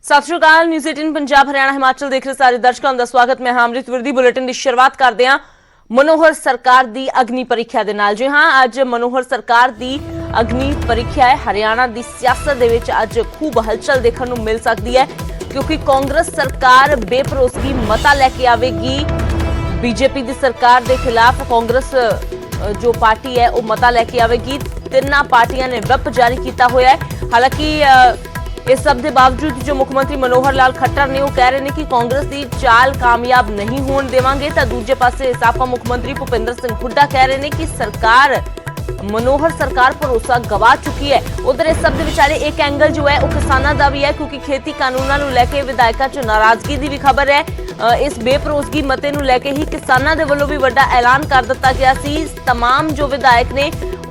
ਸਤਿ ਸ਼੍ਰੀ ਅਕਾਲ। ਨਿਊਜ਼ 18 ਪੰਜਾਬ ਹਰਿਆਣਾ ਹਿਮਾਚਲ ਦੇਖ ਰਹੇ ਸਾਰੇ ਦਰਸ਼ਕਾਂ ਦਾ ਸਵਾਗਤ। ਮੈਂ ਅਮ੍ਰਿਤ ਵਿਰਦੀ। ਬੁਲੇਟਿਨ ਦੀ ਸ਼ੁਰੂਆਤ ਕਰਦੇ ਹਾਂ ਮਨੋਹਰ ਸਰਕਾਰ ਦੀ ਅਗਨੀ ਪ੍ਰੀਖਿਆ ਦੇ ਨਾਲ। ਜੀ ਹਾਂ, ਅੱਜ ਮਨੋਹਰ ਸਰਕਾਰ ਦੀ ਅਗਨੀ ਪ੍ਰੀਖਿਆ ਹੈ। ਹਰਿਆਣਾ ਦੀ ਸਿਆਸਤ ਦੇ ਵਿੱਚ ਅੱਜ ਖੂਬ ਹਲਚਲ ਦੇਖਣ ਨੂੰ ਮਿਲ ਸਕਦੀ ਹੈ ਕਿਉਂਕਿ ਕਾਂਗਰਸ ਸਰਕਾਰ ਬੇਭਰੋਸਗੀ ਮਤਾ ਲੈ ਕੇ ਆਵੇਗੀ। बीजेपी ਦੀ ਸਰਕਾਰ ਦੇ ਖਿਲਾਫ ਕਾਂਗਰਸ जो पार्टी है वो मता लेके आवेगी। तिन्ना पार्टियां ने व्हिप जारी किया हुआ है। हालांकि इस सब के बावजूद जो मुख्यमंत्री मनोहर लाल खट्टर ने वो कह रहे हैं कि कांग्रेस की चाल कामयाब नहीं होने देवांगे। तो दूजे पासे साबका मुख्यमंत्री भूपिंदर सिंह हुड्डा कह रहे हैं कि सरकार मनोहर सरकार भरोसा गवा चुकी है। उधर इस सब के विचाले एक एंगल जो है वो किसानों का भी है क्योंकि खेती कानूनों को लैके विधायकों च नाराजगी की भी खबर है। इस बेभरोसगी मते नूं लैके ही किसानों के वल्लों भी वड्डा ऐलान कर दिता गया सी। तमाम जो विधायक ने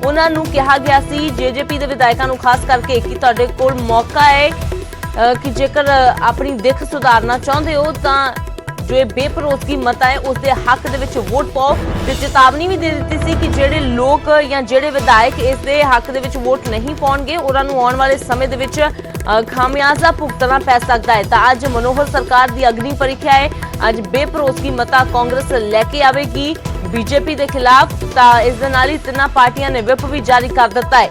उन्हां नूं कहा गया सी, जेजेपी के विधायकों नूं खास करके कि तुहाडे कोल मौका है कि जेकर अपनी दिख सुधारना चाहुंदे हो तां जो ये बेभरोसगी मता है उसके हक दे विच वोट पाओ। ते चेतावनी भी दे दी सी कि जेडे लोग या जेडे विधायक इस दे हक दे विच वोट नहीं पाउणगे उन्हां नूं आउण वाले समय दे विच खामियाजा भुगतना पै सकता है। तो अज मनोहर सरकार की अग्नि परीक्षा है। अज बेभरोसगी मता कांग्रेस लैके आवेगी बीजेपी के खिलाफ। तो इस दे नाल ही तिन्ना पार्टियां ने व्हिप भी जारी कर दिता है।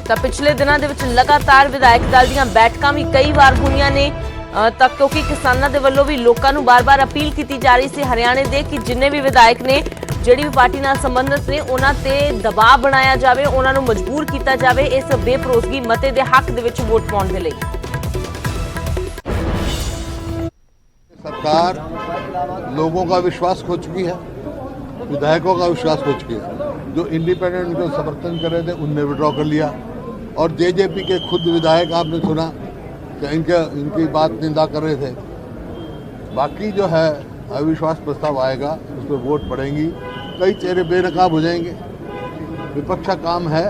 तो पिछले दिनों के विच लगातार विधायक दल दीआं बैठकां भी कई बार होईआं ने तक क्योंकि किसानों के वल्लों भी लोगों को बार बार अपील की जा रही थी हरियाणे दे कि जिन्ने भी विधायक ने जिहड़ी भी पार्टी नाल संबंधित ने उन्हां ते दबाव बनाया जाए, उन्हां नूं मजबूर किया जाए इस बेभरोसगी मते दे हक दे विच वोट पाउण दे लई। सरकार लोगों का विश्वास खो चुकी है, विधायकों का विश्वास खो चुकी है। जो इंडिपेंडेंट जो समर्थन कर रहे थे उनने विड्रॉ कर लिया और जेजेपी के खुद विधायक आपने सुना कि इनकी बात निंदा कर रहे थे। बाकी जो है अविश्वास प्रस्ताव आएगा उस पर वोट पड़ेंगी, कई चेहरे बेनकाब हो जाएंगे। विपक्ष का काम है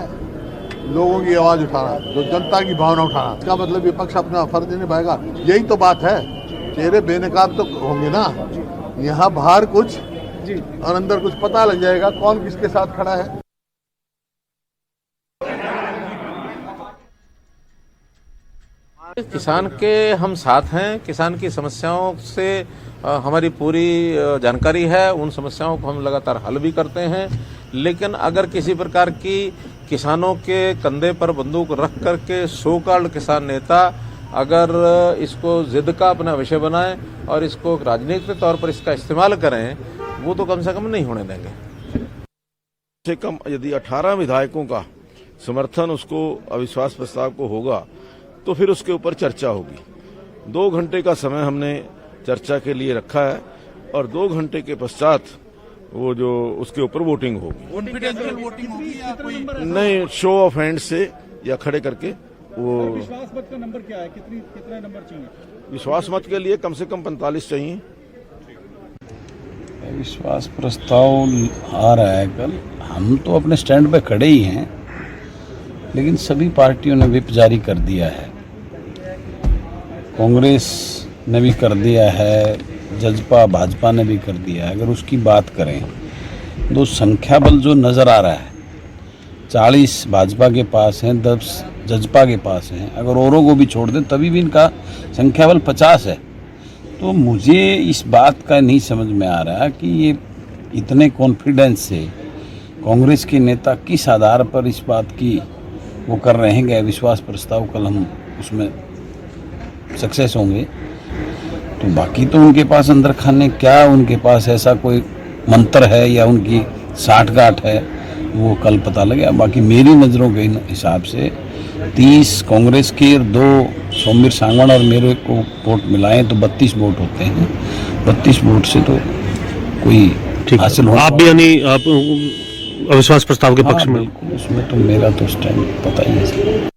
लोगों की आवाज़ उठाना, जो जनता की भावना उठाना। इसका मतलब विपक्ष अपना फर्ज निभाएगा, यही तो बात है। चेहरे बेनकाब तो होंगे ना, यहाँ बाहर कुछ और अंदर कुछ पता लग जाएगा कौन किसके साथ खड़ा है। किसान के हम साथ हैं, किसान की समस्याओं से हमारी पूरी जानकारी है, उन समस्याओं को हम लगातार हल भी करते हैं। लेकिन अगर किसी प्रकार की किसानों के कंधे पर बंदूक रख करके सो कॉल्ड किसान नेता अगर इसको जिद का अपना विषय बनाएं और इसको राजनीतिक तौर पर इसका इस्तेमाल करें, वो तो कम से कम नहीं होने देंगे। से कम यदि 18 विधायकों का समर्थन उसको अविश्वास प्रस्ताव को होगा तो फिर उसके ऊपर चर्चा होगी। 2 घंटे का समय हमने चर्चा के लिए रखा है और 2 घंटे के पश्चात वो जो उसके ऊपर वोटिंग होगी। कॉन्फिडेंशियल वोटिंग होगी या कोई नहीं, शो ऑफ हैंड से या खड़े करके वो। विश्वास मत का नंबर क्या है, कितने नंबर चाहिए? विश्वास मत के लिए कम से कम 45 चाहिए। विश्वास प्रस्ताव आ रहा है कल। हम तो अपने स्टैंड पे खड़े ही हैं, लेकिन सभी पार्टियों ने व्हिप जारी कर दिया है। कांग्रेस ने भी कर दिया है, जजपा भाजपा ने भी कर दिया है। अगर उसकी बात करें तो संख्या बल जो नज़र आ रहा है 40 भाजपा के पास हैं, 10 जजपा के पास हैं। अगर औरों को भी छोड़ दें तभी भी इनका संख्या बल 50 है। तो मुझे इस बात का नहीं समझ में आ रहा कि ये इतने कॉन्फिडेंस से कांग्रेस के नेता किस आधार पर इस बात की वो कर रहे हैं कि विश्वास प्रस्ताव कल हम उसमें सक्सेस होंगे। तो बाकी तो उनके पास अंदर खाने क्या उनके पास ऐसा कोई मंत्र है या उनकी साठगांठ है, वो कल पता लगेगा। बाकी मेरी नज़रों के हिसाब से 30 कांग्रेस के, 2 सोमवीर सांगवान और मेरे को वोट मिलाएं तो 32 वोट होते हैं। 32 वोट से तो कोई हासिल हो। आप भी यानी आप अविश्वास प्रस्ताव के पक्ष में? बिल्कुल, उसमें तो मेरा तो स्टैंड पता ही है।